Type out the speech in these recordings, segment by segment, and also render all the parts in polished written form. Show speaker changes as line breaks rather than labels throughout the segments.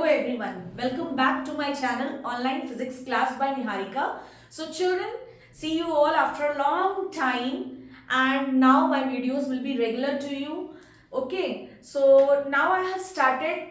everyone, welcome back to my channel Online Physics Class by Niharika. So children, see you all after a long time and now my videos will be regular to you. Okay, so now I have started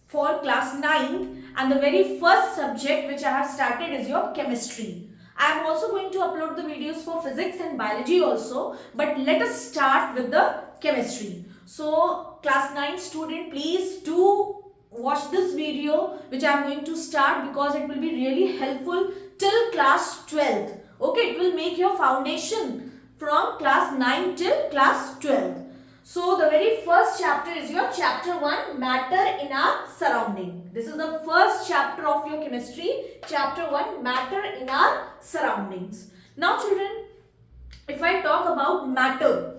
for class 9th and the very first subject which I have started is your chemistry. I am also going to upload the videos for physics and biology also, but let us start with the chemistry. So class 9 student, please do watch this video which I am going to start because it will be really helpful till class 12th. Okay, it will make your foundation from class 9 till class 12th. So the very first chapter is your chapter 1, matter in our surrounding. This is the first chapter of your chemistry, chapter 1, matter in our surroundings. Now children, if I talk about matter,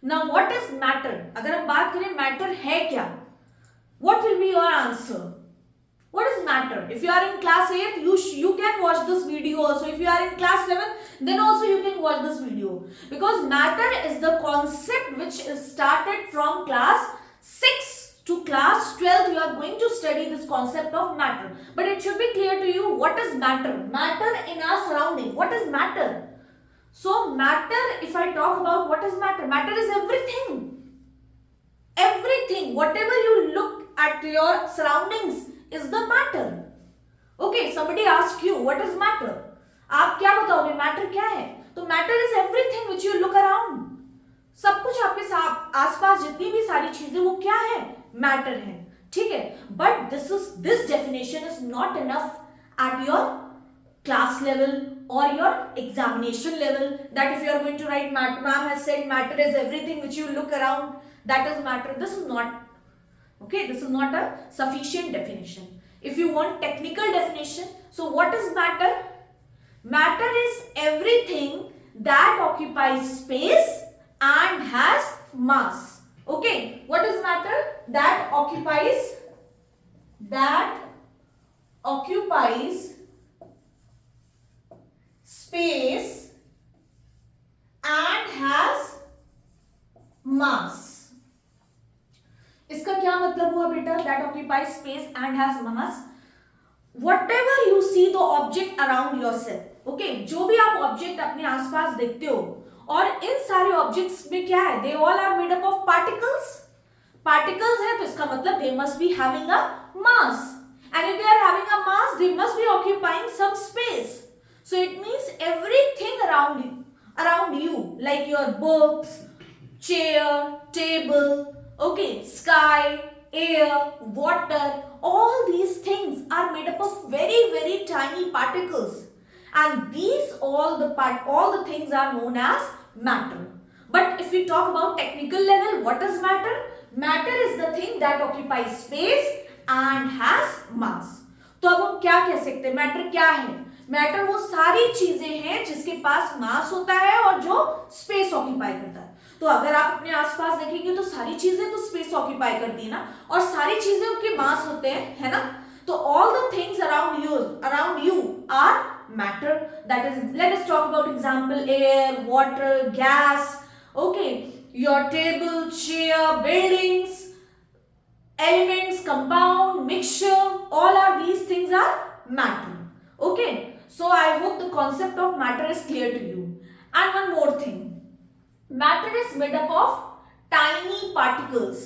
now what is matter? अगर हम बात करें matter है क्या? What will be your answer? What is matter? If you are in class 8, you can watch this video also. If you are in class 7, then also you can watch this video. Because matter is the concept which is started from class 6 to class 12. You are going to study this concept of matter. But it should be clear to you what is matter. Matter in our surrounding. What is matter? So matter, if I talk about what is matter, matter is everything. Everything, whatever you look at your surroundings is the matter. Okay, somebody asks you what is matter? आप क्या बताओगे matter क्या है? तो matter is everything which you look around. सब कुछ आपके आसपास जितनी भी सारी चीजें वो क्या है? matter है. ठीक है? But this definition is not enough at your class level or your examination level, that if you are going to write matter, ma'am has said matter is everything which you look around, that is matter. This is not, okay, this is not a sufficient definition. If you want technical definition, so what is matter? Matter is everything that occupies space and has mass. Okay, what is matter? That occupies space and has mass. इसका क्या मतलब हुआ बेटा? That occupies space and has mass. Whatever you see the object around yourself. Okay, जो भी आप object अपने आसपास देखते हो और इन सारे objects में क्या है? They all are made up of particles. Particles है तो इसका मतलब they must be having a mass. And if they are having a mass, they must be occupying some space. So it means everything around you, like your books, chair, table, okay, sky, air, water, all these things are made up of very, very tiny particles. And these all the things are known as matter. But if we talk about technical level, what is matter? Matter is the thing that occupies space and has mass. तो अब हम क्या कह सकते हैं? Matter क्या है? Matter वो सारी चीजें हैं जिसके पास मास होता है और जो स्पेस ऑक्यूपाई करता है. तो अगर आप अपने आसपास देखेंगे तो सारी चीजें तो स्पेस ऑक्यूपाई करती है ना, और सारी चीजें उनके मास होते हैं, है ना. तो all the things around you are matter. That is, let us talk about example, air, water, gas, okay, your table, chair, buildings, elements, compound, mixture, all are these things are matter. Okay, so I hope the concept of matter is clear to you. And one more thing, matter is made up of tiny particles.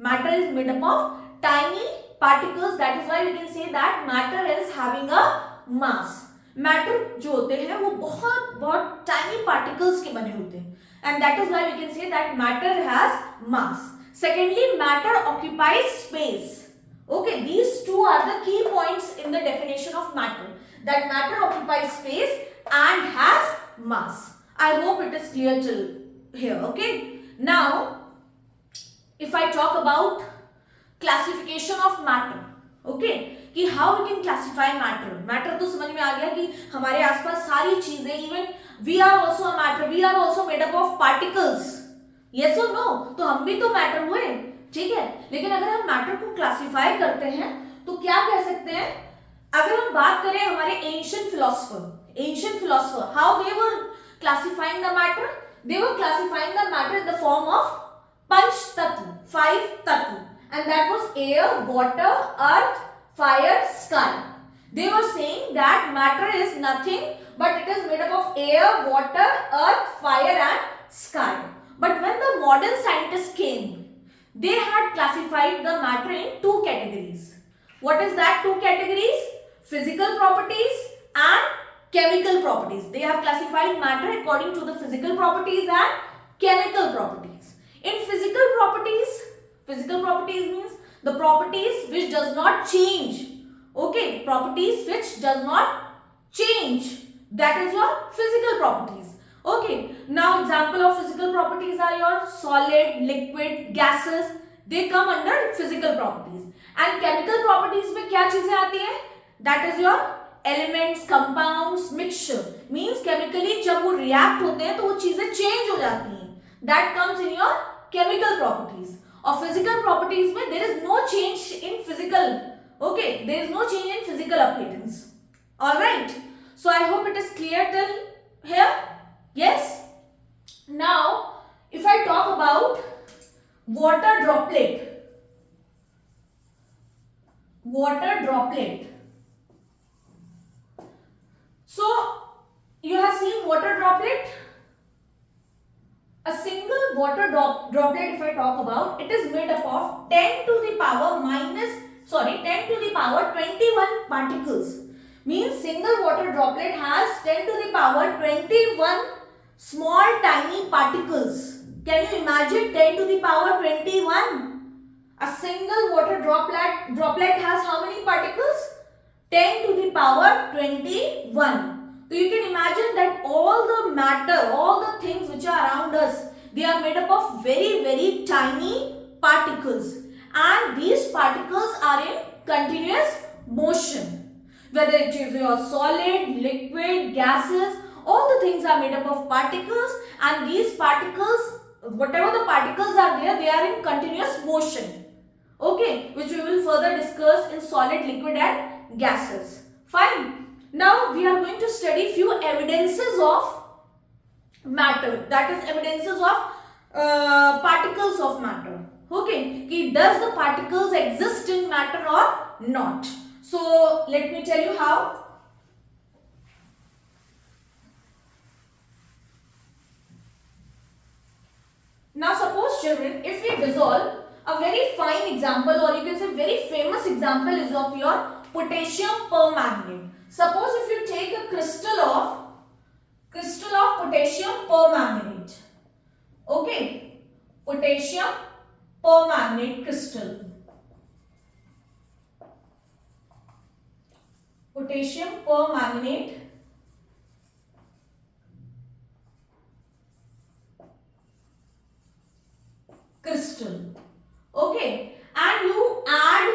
Matter is made up of tiny particles. That is why we can say that matter is having a mass. Matter जो होते हैं वो बहुत tiny particles के बने होते हैं, and that is why we can say that matter has mass. Secondly, matter occupies space. Okay, these two are the key points in the definition of matter. That matter occupies space and has mass. I hope it is clear till here. Okay. Now, if I talk about classification of matter, okay, कि how we can classify matter. Matter तो समझ में आ गया कि हमारे आसपास सारी चीजें, even we are also a matter. We are also made up of particles. Yes or no? तो हम भी तो मैटर हुए, ठीक है. लेकिन अगर हम मैटर को क्लासिफाई करते हैं तो क्या कह सकते हैं? अगर हम बात करें हमारे ancient philosopher, how they were classifying the matter? They were classifying the matter in the form of panch tattva, 5 tattva, and that was air, water, earth, fire, sky. They were saying that matter is nothing but it is made up of air, water, earth, fire and sky. But when the modern scientists came, they had classified the matter in two categories. What is that two categories? Physical properties and chemical properties. They have classified matter according to the physical properties and chemical properties. In physical properties means the properties which does not change. Okay, properties which does not change. That is your physical properties. Okay, now example of physical properties are your solid, liquid, gases. They come under physical properties. And chemical properties में क्या चीजें आती हैं? That is your elements, compounds, mixture. Means chemically जब वो react होते हैं तो वो चीजें change हो जाती हैं. That comes in your chemical properties. और physical properties में there is no change in physical. Okay, there is no change in physical appearance. All right. So I hope it is clear till here. Yes. Now, if I talk about water droplet. So, you have seen water droplet. A single water droplet, if I talk about, it is made up of 10 to the power 21 particles. Means single water droplet has 10 to the power 21 small tiny particles. Can you imagine 10 to the power 21? A single water droplet has how many particles? 10 to the power 21. So you can imagine that all the matter, all the things which are around us, they are made up of very, very tiny particles. And these particles are in continuous motion. Whether it is your solid, liquid, gases, all the things are made up of particles, and these particles, whatever the particles are there, they are in continuous motion. Okay, which we will further discuss in solid, liquid and gases. Fine. Now we are going to study few evidences of matter. That is evidences of particles of matter. Okay, does the particles exist in matter or not? So let me tell you how. Now suppose children, if we dissolve, a very fine example or you can say very famous example is of your potassium permanganate. Suppose if you take a crystal of potassium permanganate. Okay, potassium permanganate crystal. Potassium permanganate crystal. Okay, and you add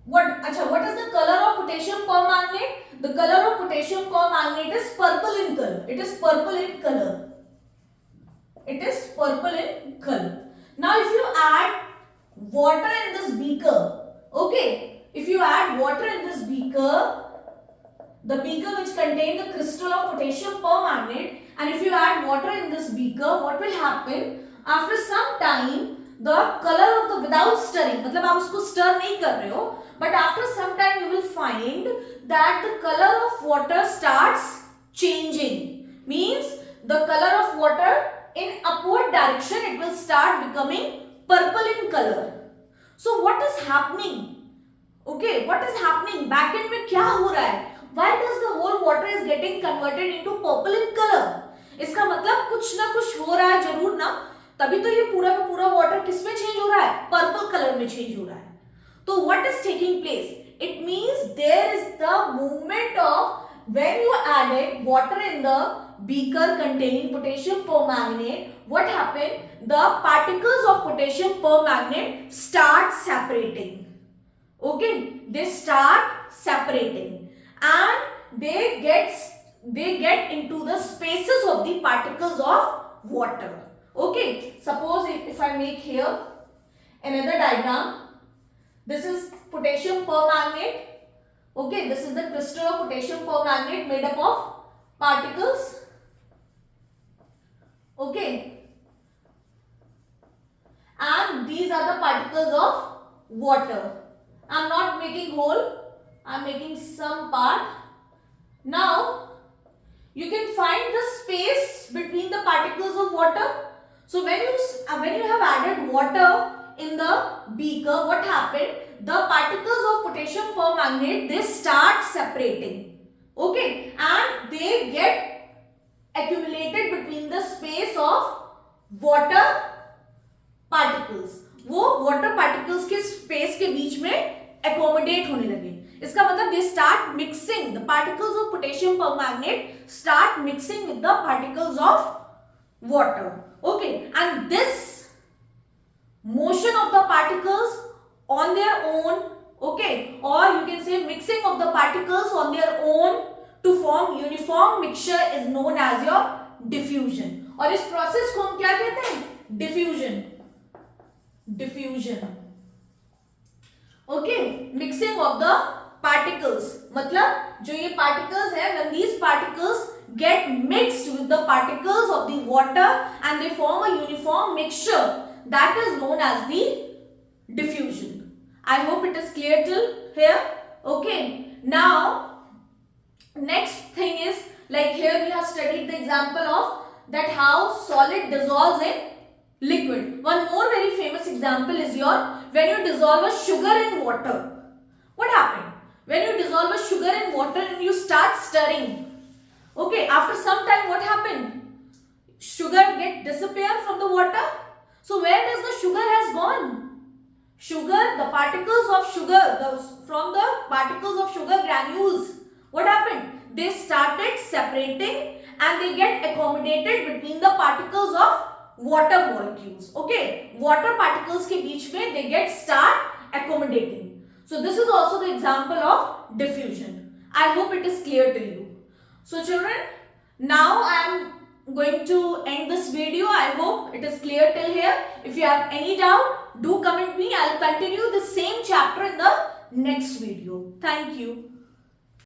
what is the color of potassium permanganate? The color of potassium permanganate is purple in color. It is purple in color. Now if you add water in this beaker, okay, if you add water in this beaker, the beaker which contains the crystal of potassium permanganate, and if you add water in this beaker, what will happen? After some time, the color of the, without stirring, मतलब आप उसको stir नहीं कर रहे हो, but after some time you will find that the color of water starts changing. Means the color of water in upward direction, it will start becoming purple in color. So what is happening? Okay, what is happening? Back end में क्या हो रहा है? Why does the whole water is getting converted into purple in color? इसका मतलब कुछ ना कुछ हो रहा है जरूर ना, तभी तो ये पूरा का पूरा वाटर किस में चेंज हो रहा है? पर्पल कलर में चेंज हो रहा है. तो what is taking place? It means there is the movement of, when you added water in the beaker containing potassium permanganate, what happened? The particles of potassium permanganate start separating. Okay, they start separating and they get into the spaces of the particles of water. Okay, suppose if I make here another diagram, this is potassium permanganate. Okay, this is the crystal of potassium permanganate made up of particles. Okay, and these are the particles of water, I'm not making whole, I'm making some part. Now you can find the space between the particles of water. So when you have added water in the beaker, what happened? The particles of potassium permanganate, they start separating, okay, and they get accumulated between the space of water particles. वो water particles के space के बीच में accommodate होने लगे. इसका मतलब they start mixing, the particles of potassium permanganate start mixing with the particles of water, okay, and this motion of the particles on their own, okay, or you can say mixing of the particles on their own to form uniform mixture is known as your diffusion. और इस process को हम क्या कहते हैं? Diffusion. Okay, mixing of the particles, मतलब जो ये particles है, when these particles get mixed with the particles of the water and they form a uniform mixture, that is known as the diffusion. I hope it is clear till here. Okay, now next thing is, like here we have studied the example of that how solid dissolves in liquid. One more very famous example is when you dissolve a sugar in water. What happened? When you dissolve a sugar in water and you start stirring, okay, after some time what happened? Sugar disappear from the water. So where does the sugar has gone? Sugar, the particles of sugar, from the particles of sugar granules, what happened? They started separating and they get accommodated between the particles of water molecules. Okay, water particles के बीच में they start accommodating. So this is also the example of diffusion. I hope it is clear to you. So children, now I am going to end this video. I hope it is clear till here. If you have any doubt, do comment me. I will continue the same chapter in the next video. Thank you.